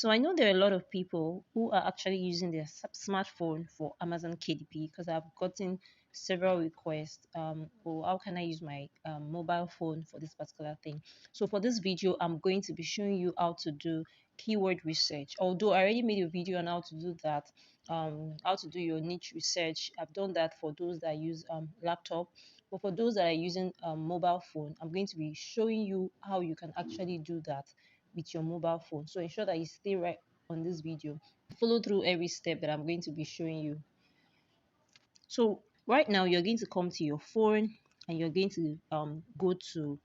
So I know there are a lot of people who are actually using their smartphone for Amazon KDP, because I've gotten several requests. Or how can I use my mobile phone for this particular thing? So for this video, I'm going to be showing you how to do keyword research. Although I already made a video on how to do that, how to do your niche research. I've done that for those that use laptop. But for those that are using mobile phone, I'm going to be showing you how you can actually do that with your mobile phone. So ensure that you stay right on this video. Follow through every step that I'm going to be showing you. So right now you're going to come to your phone and you're going to go to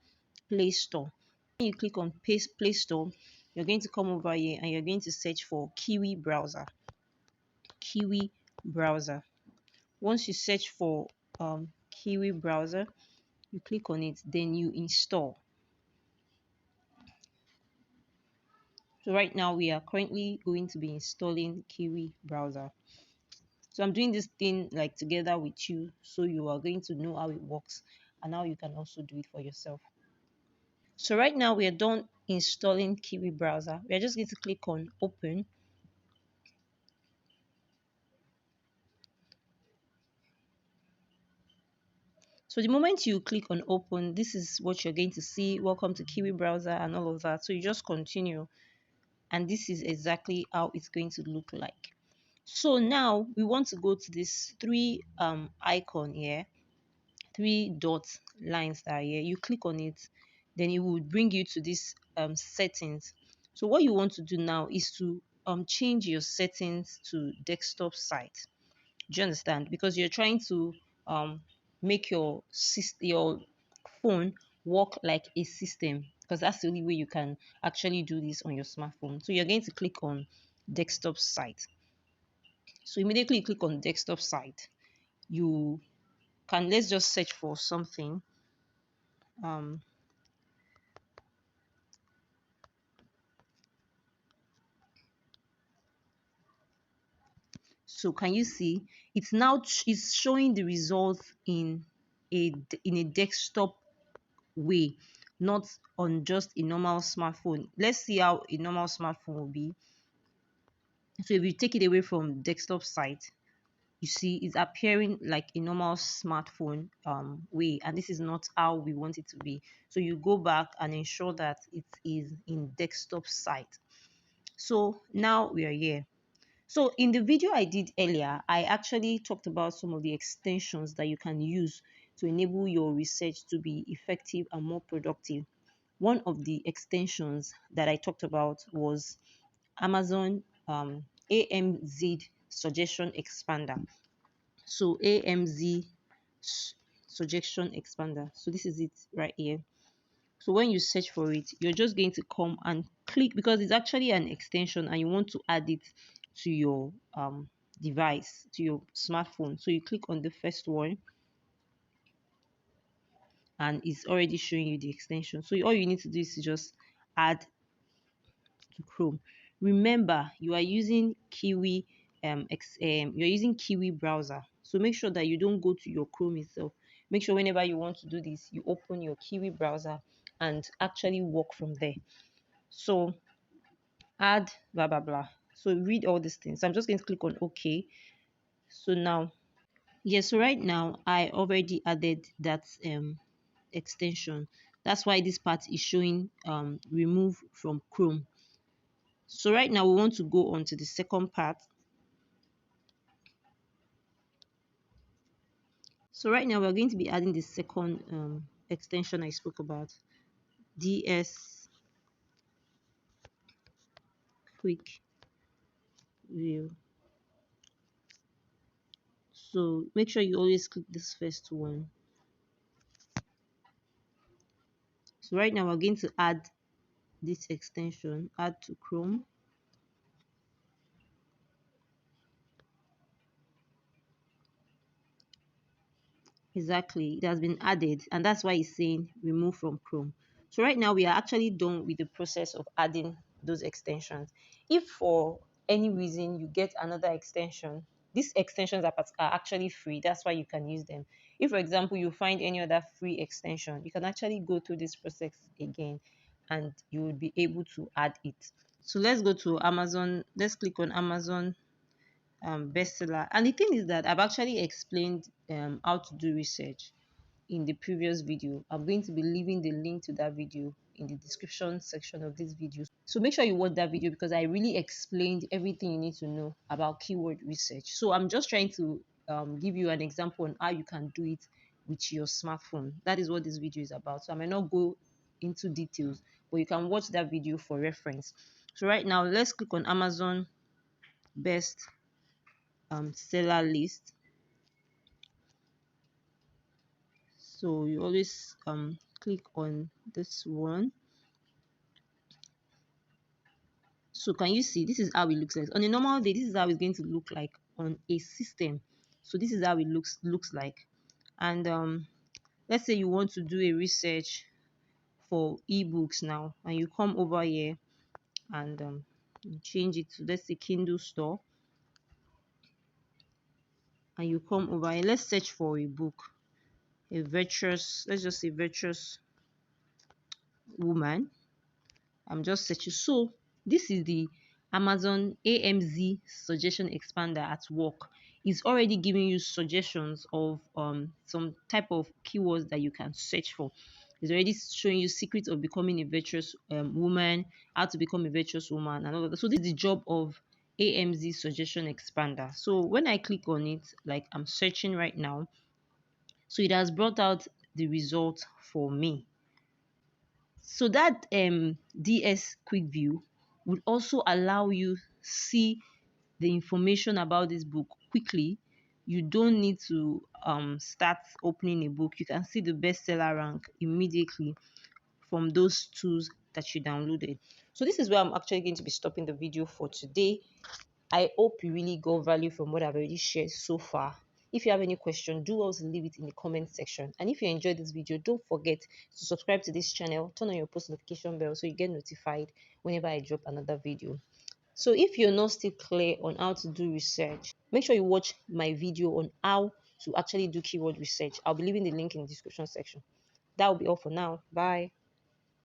Play Store. When you click on Play Store, you're going to come over here and you're going to search for Kiwi browser. Kiwi browser. Once you search for Kiwi browser, you click on it, then you install. So right now we are currently going to be installing Kiwi browser. So I'm doing this thing like together with you, so you are going to know how it works and how you can also do it for yourself. So right now we are done installing Kiwi browser. We are just going to click on open. So the moment you click on open, this is what you're going to see. Welcome to Kiwi browser and all of that. So you just continue, and this is exactly how it's going to look like. So now we want to go to this three icon here, three dot lines that are here. You click on it, then it will bring you to this settings. So what you want to do now is to change your settings to desktop site. Do you understand? Because you're trying to make your phone work like a system, because that's the only way you can actually do this on your smartphone. So you're going to click on desktop site. So immediately you click on desktop site, you can, let's just search for something. um so can you see it's now it's showing the results in a desktop way, not on just a normal smartphone. Let's see how a normal smartphone will be. So if you take it away from desktop site, you see it's appearing like a normal smartphone way, and this is not how we want it to be. So you go back and ensure that it is in desktop site. So now we are here. So in the video I did earlier, I actually talked about some of the extensions that you can use to enable your research to be effective and more productive. One of the extensions that I talked about was Amazon AMZ suggestion expander. So AMZ suggestion expander. So this is it right here. So when you search for it, you're just going to come and click, because it's actually an extension and you want to add it to your device, to your smartphone. So you click on the first one and it's already showing you the extension. So all you need to do is to just add to Chrome. Remember, you are using Kiwi you're using Kiwi browser. So make sure that you don't go to your Chrome itself. Make sure whenever you want to do this, you open your Kiwi browser and actually work from there. So add blah blah blah. So read all these things. So I'm just going to click on OK. So now, yeah, so right now I already added that extension. That's why this part is showing remove from Chrome. So right now we want to go on to the second part. So right now we're going to be adding the second extension I spoke about, DS quick view. So make sure you always click this first one. So right now we're going to add this extension, add to Chrome. Exactly, it has been added, and that's why it's saying remove from Chrome. So right now we are actually done with the process of adding those extensions. If for any reason you get another extension, these extensions are actually free. That's why you can use them. If, for example, you find any other free extension, you can actually go through this process again and you will be able to add it. So let's go to Amazon. Let's click on Amazon bestseller. And the thing is that I've actually explained how to do research in the previous video. I'm going to be leaving the link to that video in the description section of this video. So make sure you watch that video because I really explained everything you need to know about keyword research. So I'm just trying to give you an example on how you can do it with your smartphone. That is what this video is about. So I may not go into details, but you can watch that video for reference. So right now, let's click on Amazon best seller list. So you always click on this one. So can you see, this is how it looks like on a normal day. This is how it's going to look like on a system. So this is how it looks like. And let's say you want to do a research for ebooks now, and you come over here and you change it to, let's say, Kindle store, and you come over here. Let's search for a book, a virtuous, let's just say virtuous woman. I'm just searching. So this is the Amazon AMZ suggestion expander at work. It's already giving you suggestions of some type of keywords that you can search for. It's already showing you secrets of becoming a virtuous woman, how to become a virtuous woman, and all of that. So this is the job of AMZ suggestion expander. So when I click on it, like I'm searching right now, so it has brought out the result for me. So that DS quick view would also allow you see the information about this book quickly. You don't need to start opening a book. You can see the bestseller rank immediately from those tools that you downloaded. So this is where I'm actually going to be stopping the video for today. I hope you really got value from what I've already shared so far. If you have any question, do also leave it in the comment section. And if you enjoyed this video, don't forget to subscribe to this channel, turn on your post notification bell so you get notified whenever I drop another video. So if you're not still clear on how to do research, make sure you watch my video on how to actually do keyword research. I'll be leaving the link in the description section. That will be all for now. Bye.